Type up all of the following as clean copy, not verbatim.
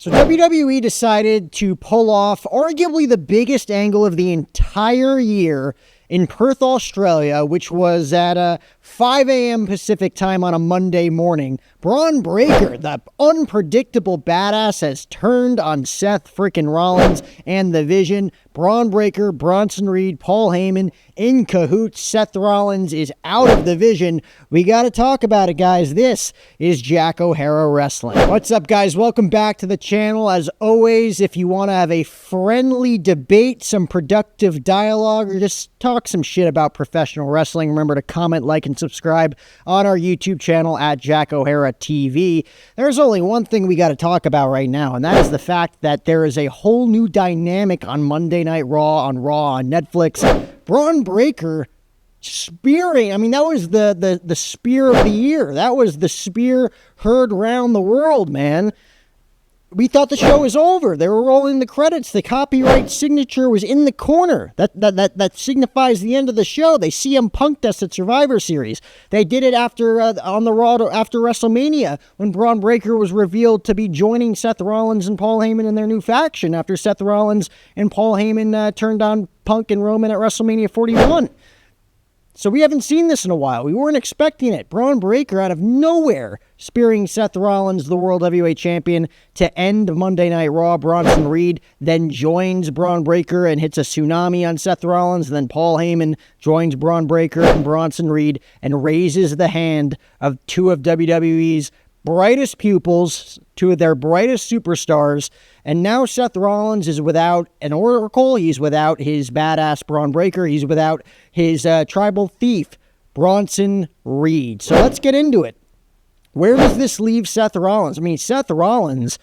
So WWE decided to pull off arguably the biggest angle of the entire year in Perth, Australia, which was at 5 a.m. Pacific time on a Monday morning. Braun Breaker, the unpredictable badass, has turned on Seth freaking Rollins and The Vision. Braun Breaker, Bronson Reed, Paul Heyman in cahoots. Seth Rollins is out of The Vision. We got to talk about it, guys. This is Jack O'Hara Wrestling. What's up, guys? Welcome back to the channel. As always, if you want to have a friendly debate, some productive dialogue, or just talk some shit about professional wrestling, remember to comment, like, and subscribe on our YouTube channel at Jack O'Hara TV. There's only one thing we got to talk about right now, and that is the fact that there is a whole new dynamic on Monday Night Raw on Netflix. Braun Breaker spearing, that was the spear of the year. That was the spear heard round the world, man. We thought the show was over. They were rolling the credits. The copyright signature was in the corner. That signifies the end of the show. They CM Punk'd us at Survivor Series. They did it after on the Raw after WrestleMania when Braun Breaker was revealed to be joining Seth Rollins and Paul Heyman in their new faction after Seth Rollins and Paul Heyman turned on Punk and Roman at WrestleMania 41. So we haven't seen this in a while. We weren't expecting it. Braun Breaker out of nowhere spearing Seth Rollins, the World Heavyweight Champion, to end Monday Night Raw. Bronson Reed then joins Braun Breaker and hits a tsunami on Seth Rollins. And then Paul Heyman joins Braun Breaker and Bronson Reed and raises the hand of two of WWE's brightest pupils, two of their brightest superstars. And now Seth Rollins is without an oracle. He's without his badass Braun Breaker. He's without his tribal thief, Bronson Reed. So let's get into it. Where does this leave Seth Rollins? Seth Rollins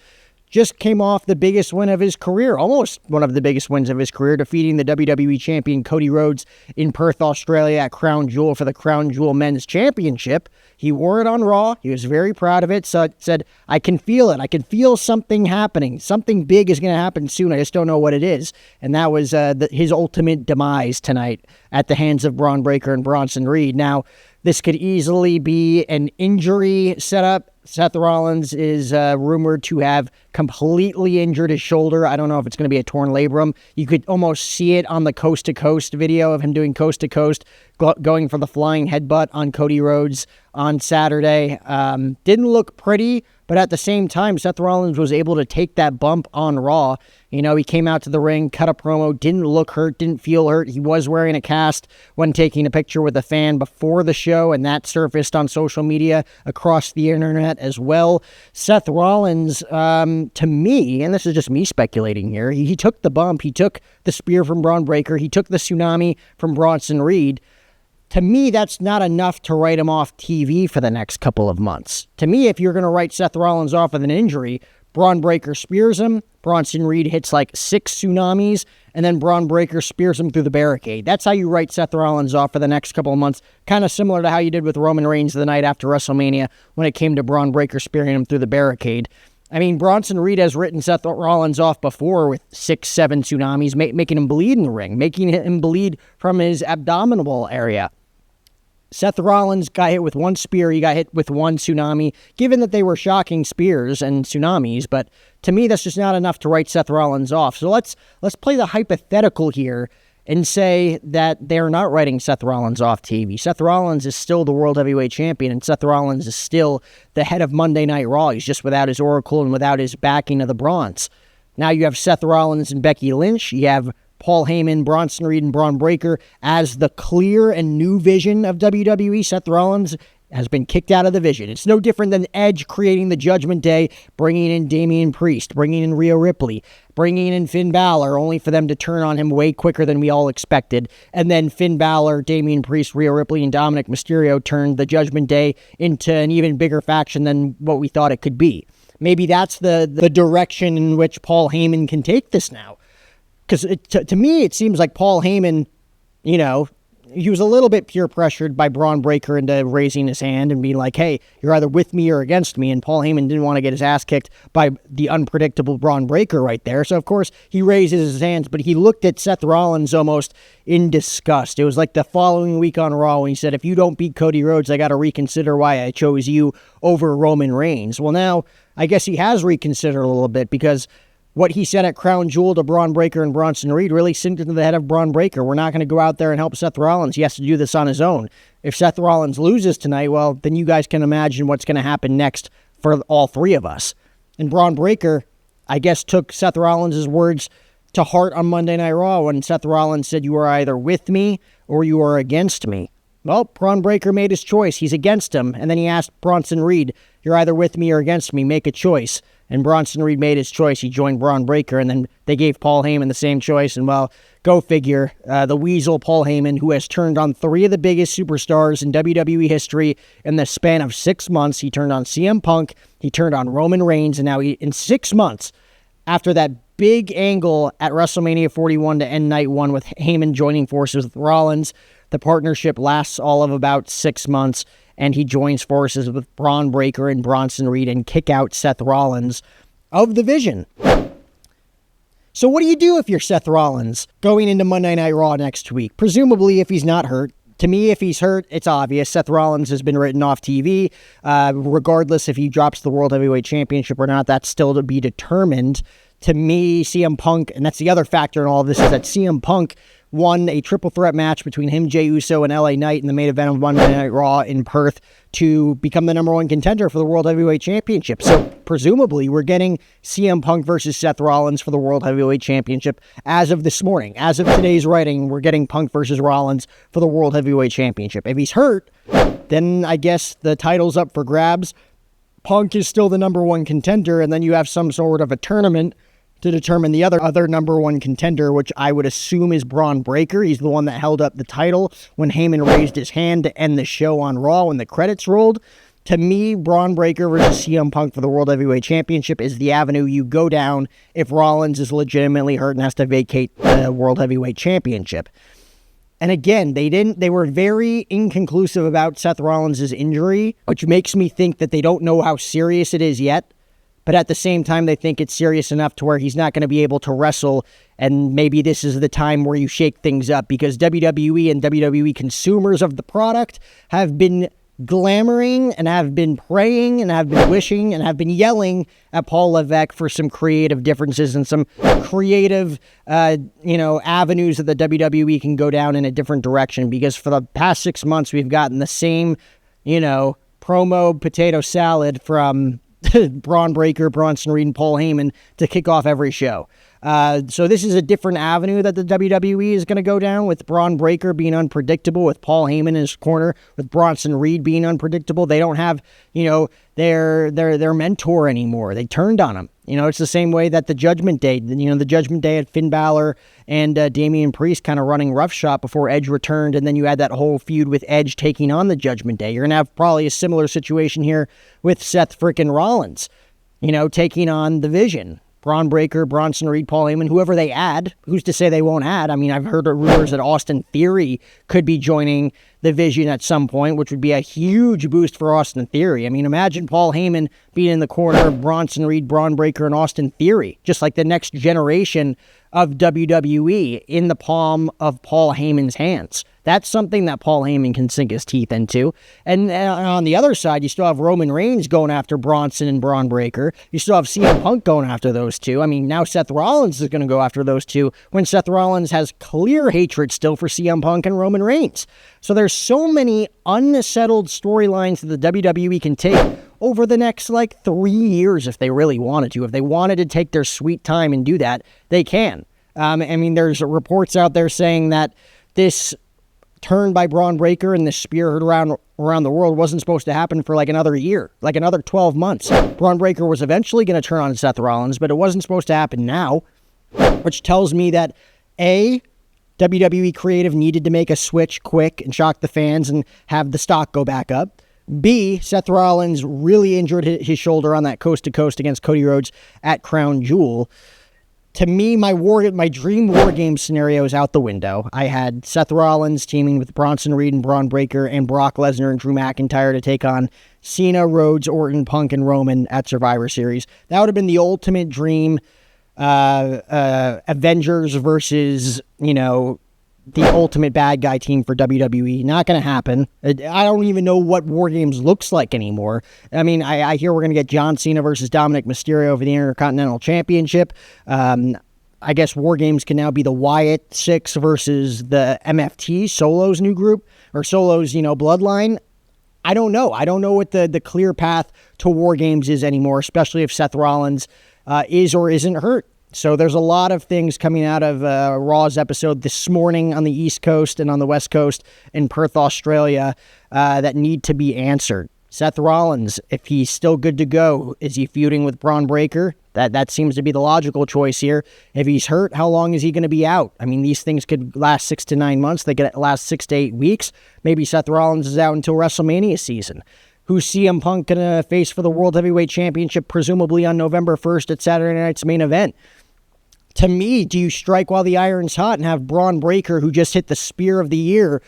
just came off the biggest win of his career, almost one of the biggest wins of his career, defeating the WWE Champion Cody Rhodes in Perth, Australia at Crown Jewel for the Crown Jewel Men's Championship. He wore it on Raw. He was very proud of it. So said, I can feel it. I can feel something happening. Something big is going to happen soon. I just don't know what it is. And that was his ultimate demise tonight at the hands of Braun Breaker and Bronson Reed. Now, this could easily be an injury setup. Seth Rollins is rumored to have completely injured his shoulder. I don't know if it's going to be a torn labrum. You could almost see it on the coast-to-coast video of him doing coast-to-coast, going for the flying headbutt on Cody Rhodes on Saturday. Didn't look pretty, but at the same time, Seth Rollins was able to take that bump on Raw. He came out to the ring, cut a promo, didn't look hurt, didn't feel hurt. He was wearing a cast when taking a picture with a fan before the show, and that surfaced on social media across the internet as well. Seth Rollins, to me, and this is just me speculating here, he took the bump, he took the spear from Braun Breaker, he took the tsunami from Bronson Reed. To me, that's not enough to write him off TV for the next couple of months. To me, if you're going to write Seth Rollins off with an injury, Braun Breaker spears him, Bronson Reed hits like 6 tsunamis, and then Braun Breaker spears him through the barricade. That's how you write Seth Rollins off for the next couple of months, kind of similar to how you did with Roman Reigns the night after WrestleMania when it came to Braun Breaker spearing him through the barricade. Bronson Reed has written Seth Rollins off before with 6, 7 tsunamis, making him bleed in the ring, making him bleed from his abdominal area. Seth Rollins got hit with one spear, he got hit with one tsunami, given that they were shocking spears and tsunamis, but to me that's just not enough to write Seth Rollins off. So let's play the hypothetical here and say that they're not writing Seth Rollins off TV. Seth Rollins is still the World Heavyweight Champion, and Seth Rollins is still the head of Monday Night Raw. He's just without his oracle and without his backing of the bronze. Now you have Seth Rollins and Becky Lynch. You have Paul Heyman, Bronson Reed, and Braun Breaker as the clear and new vision of WWE. Seth Rollins has been kicked out of the vision. It's no different than Edge creating the Judgment Day, bringing in Damian Priest, bringing in Rhea Ripley, bringing in Finn Balor, only for them to turn on him way quicker than we all expected. And then Finn Balor, Damian Priest, Rhea Ripley, and Dominic Mysterio turned the Judgment Day into an even bigger faction than what we thought it could be. Maybe that's the direction in which Paul Heyman can take this now. Because to me, it seems like Paul Heyman, he was a little bit peer pressured by Braun Breaker into raising his hand and being like, hey, you're either with me or against me. And Paul Heyman didn't want to get his ass kicked by the unpredictable Braun Breaker right there. So, of course, he raises his hands, but he looked at Seth Rollins almost in disgust. It was like the following week on Raw when he said, if you don't beat Cody Rhodes, I got to reconsider why I chose you over Roman Reigns. Well, now I guess he has reconsidered a little bit, because what he said at Crown Jewel to Braun Breaker and Bronson Reed really sinked into the head of Braun Breaker. We're not going to go out there and help Seth Rollins. He has to do this on his own. If Seth Rollins loses tonight, well, then you guys can imagine what's going to happen next for all three of us. And Braun Breaker, I guess, took Seth Rollins' words to heart on Monday Night Raw when Seth Rollins said, "You are either with me or you are against me." Well, Braun Breaker made his choice. He's against him. And then he asked Bronson Reed, "You're either with me or against me. Make a choice." And Bronson Reed made his choice. He joined Braun Breaker, and then they gave Paul Heyman the same choice. And, well, go figure. The Weasel, Paul Heyman, who has turned on three of the biggest superstars in WWE history in the span of 6 months. He turned on CM Punk, he turned on Roman Reigns, and now in 6 months, after that big angle at WrestleMania 41 to end night one with Heyman joining forces with Rollins, the partnership lasts all of about 6 months, and he joins forces with Braun Breaker and Bronson Reed and kick out Seth Rollins of The Vision. So what do you do if you're Seth Rollins going into Monday Night Raw next week? Presumably, if he's not hurt. To me, if he's hurt, it's obvious. Seth Rollins has been written off TV. Regardless if he drops the World Heavyweight Championship or not, that's still to be determined. To me, CM Punk, and that's the other factor in all of this, is that CM Punk won a triple threat match between him, Jey Uso, and LA Knight in the main event of Monday Night Raw in Perth to become the number one contender for the World Heavyweight Championship. So presumably we're getting CM Punk versus Seth Rollins for the World Heavyweight Championship as of this morning. As of today's writing, we're getting Punk versus Rollins for the World Heavyweight Championship. If he's hurt, then I guess the title's up for grabs. Punk is still the number one contender, and then you have some sort of a tournament to determine the other number one contender, which I would assume is Braun Breaker. He's the one that held up the title when Heyman raised his hand to end the show on Raw when the credits rolled. To me, Braun Breaker versus CM Punk for the World Heavyweight Championship is the avenue you go down if Rollins is legitimately hurt and has to vacate the World Heavyweight Championship. And again, they were very inconclusive about Seth Rollins' injury, which makes me think that they don't know how serious it is yet. But at the same time, they think it's serious enough to where he's not going to be able to wrestle, and maybe this is the time where you shake things up, because WWE and WWE consumers of the product have been glamoring and have been praying and have been wishing and have been yelling at Paul Levesque for some creative differences and some creative, avenues that the WWE can go down in a different direction, because for the past 6 months, we've gotten the same, promo potato salad from Braun Breaker, Bronson Reed, and Paul Heyman to kick off every show. So this is a different avenue that the WWE is going to go down, with Braun Breaker being unpredictable, with Paul Heyman in his corner, with Bronson Reed being unpredictable. They don't have, their mentor anymore. They turned on him. It's the same way that the Judgment Day, the Judgment Day had Finn Balor and Damian Priest kind of running roughshod before Edge returned, and then you had that whole feud with Edge taking on the Judgment Day. You're going to have probably a similar situation here with Seth frickin' Rollins, taking on The Vision. Braun Breaker, Bronson Reed, Paul Heyman, whoever they add. Who's to say they won't add? I mean, I've heard rumors that Austin Theory could be joining The Vision at some point, which would be a huge boost for Austin Theory. I mean, imagine Paul Heyman being in the corner of Bronson Reed, Braun Breaker, and Austin Theory. Just like the next generation of WWE in the palm of Paul Heyman's hands. That's something that Paul Heyman can sink his teeth into. And on the other side, you still have Roman Reigns going after Bronson and Braun Breaker. You still have CM Punk going after those two. I mean, now Seth Rollins is going to go after those two when Seth Rollins has clear hatred still for CM Punk and Roman Reigns. So there's so many unsettled storylines that the WWE can take over the next 3 years if they really wanted to. If they wanted to take their sweet time and do that, they can. There's reports out there saying that this turn by Braun Breaker and the spear around the world wasn't supposed to happen for another year, another 12 months. Braun Breaker was eventually going to turn on Seth Rollins, but it wasn't supposed to happen now, which tells me that A, WWE Creative needed to make a switch quick and shock the fans and have the stock go back up. B, Seth Rollins really injured his shoulder on that coast-to-coast against Cody Rhodes at Crown Jewel. To me, my dream War Game scenario is out the window. I had Seth Rollins teaming with Bronson Reed and Braun Breaker and Brock Lesnar and Drew McIntyre to take on Cena, Rhodes, Orton, Punk, and Roman at Survivor Series. That would have been the ultimate dream. Avengers versus, the ultimate bad guy team for WWE. Not going to happen. I don't even know what War Games looks like anymore. I mean, I hear we're going to get John Cena versus Dominic Mysterio for the Intercontinental Championship. I guess War Games can now be the Wyatt Six versus the MFT, Solo's new group, or Solo's, bloodline. I don't know. I don't know what the clear path to War Games is anymore, especially if Seth Rollins is or isn't hurt. So there's a lot of things coming out of Raw's episode this morning on the East Coast and on the West Coast in Perth, Australia, that need to be answered. Seth Rollins, if he's still good to go, is he feuding with Braun Breaker? That seems to be the logical choice here. If he's hurt, how long is he going to be out? I mean, these things could last 6 to 9 months. They could last 6 to 8 weeks. Maybe Seth Rollins is out until WrestleMania season. Who's CM Punk going to face for the World Heavyweight Championship, presumably on November 1st at Saturday night's main event? To me, do you strike while the iron's hot and have Braun Breaker, who just hit the Spear of the Year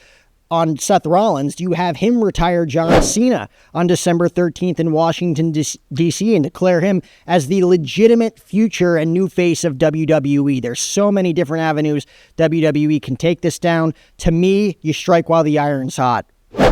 on Seth Rollins? Do you have him retire John Cena on December 13th in Washington, D.C. and declare him as the legitimate future and new face of WWE? There's so many different avenues WWE can take this down. To me, you strike while the iron's hot.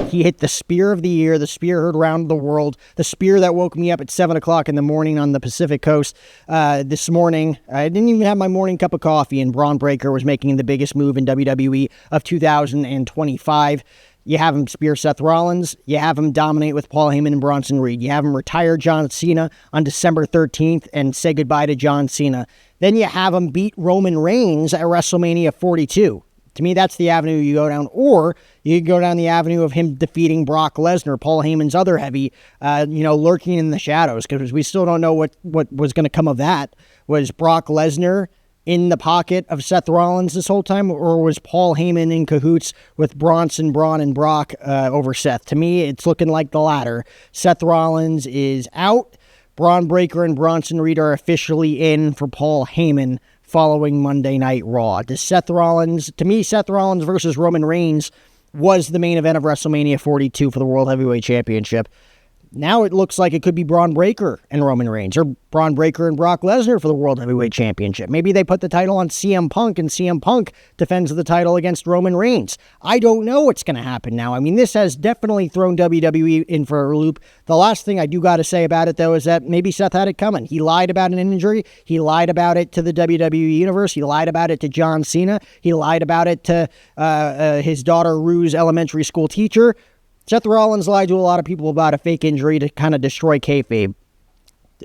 He hit the Spear of the Year, the spear heard around the world, the spear that woke me up at 7 o'clock in the morning on the Pacific Coast this morning. I didn't even have my morning cup of coffee, and Braun Breaker was making the biggest move in WWE of 2025. You have him spear Seth Rollins. You have him dominate with Paul Heyman and Bronson Reed. You have him retire John Cena on December 13th and say goodbye to John Cena. Then you have him beat Roman Reigns at WrestleMania 42. To me, that's the avenue you go down. Or you go down the avenue of him defeating Brock Lesnar, Paul Heyman's other heavy, lurking in the shadows, because we still don't know what was going to come of that. Was Brock Lesnar in the pocket of Seth Rollins this whole time, or was Paul Heyman in cahoots with Braun, and Brock over Seth? To me, it's looking like the latter. Seth Rollins is out. Braun Breaker and Bronson Reed are officially in for Paul Heyman following Monday Night Raw. To me, Seth Rollins versus Roman Reigns was the main event of WrestleMania 42 for the World Heavyweight Championship. Now it looks like it could be Braun Breaker and Roman Reigns, or Braun Breaker and Brock Lesnar for the World Heavyweight Championship. Maybe they put the title on CM Punk, and CM Punk defends the title against Roman Reigns. I don't know what's going to happen now. I mean, this has definitely thrown WWE in for a loop. The last thing I do got to say about it, though, is that maybe Seth had it coming. He lied about an injury. He lied about it to the WWE Universe. He lied about it to John Cena. He lied about it to his daughter Rue's elementary school teacher. Seth Rollins lied to a lot of people about a fake injury to kind of destroy kayfabe.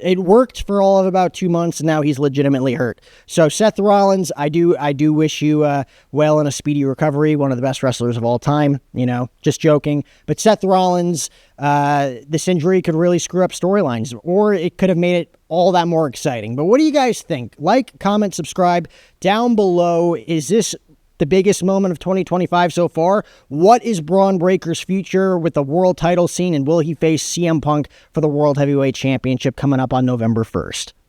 It worked for all of about 2 months, and now he's legitimately hurt. So Seth Rollins, I do wish you well and a speedy recovery. One of the best wrestlers of all time. Just joking. But Seth Rollins, this injury could really screw up storylines, or it could have made it all that more exciting. But what do you guys think? Like, comment, subscribe down below. Is this the biggest moment of 2025 so far? What is Braun Breaker's future with the world title scene, and will he face CM Punk for the World Heavyweight Championship coming up on November 1st?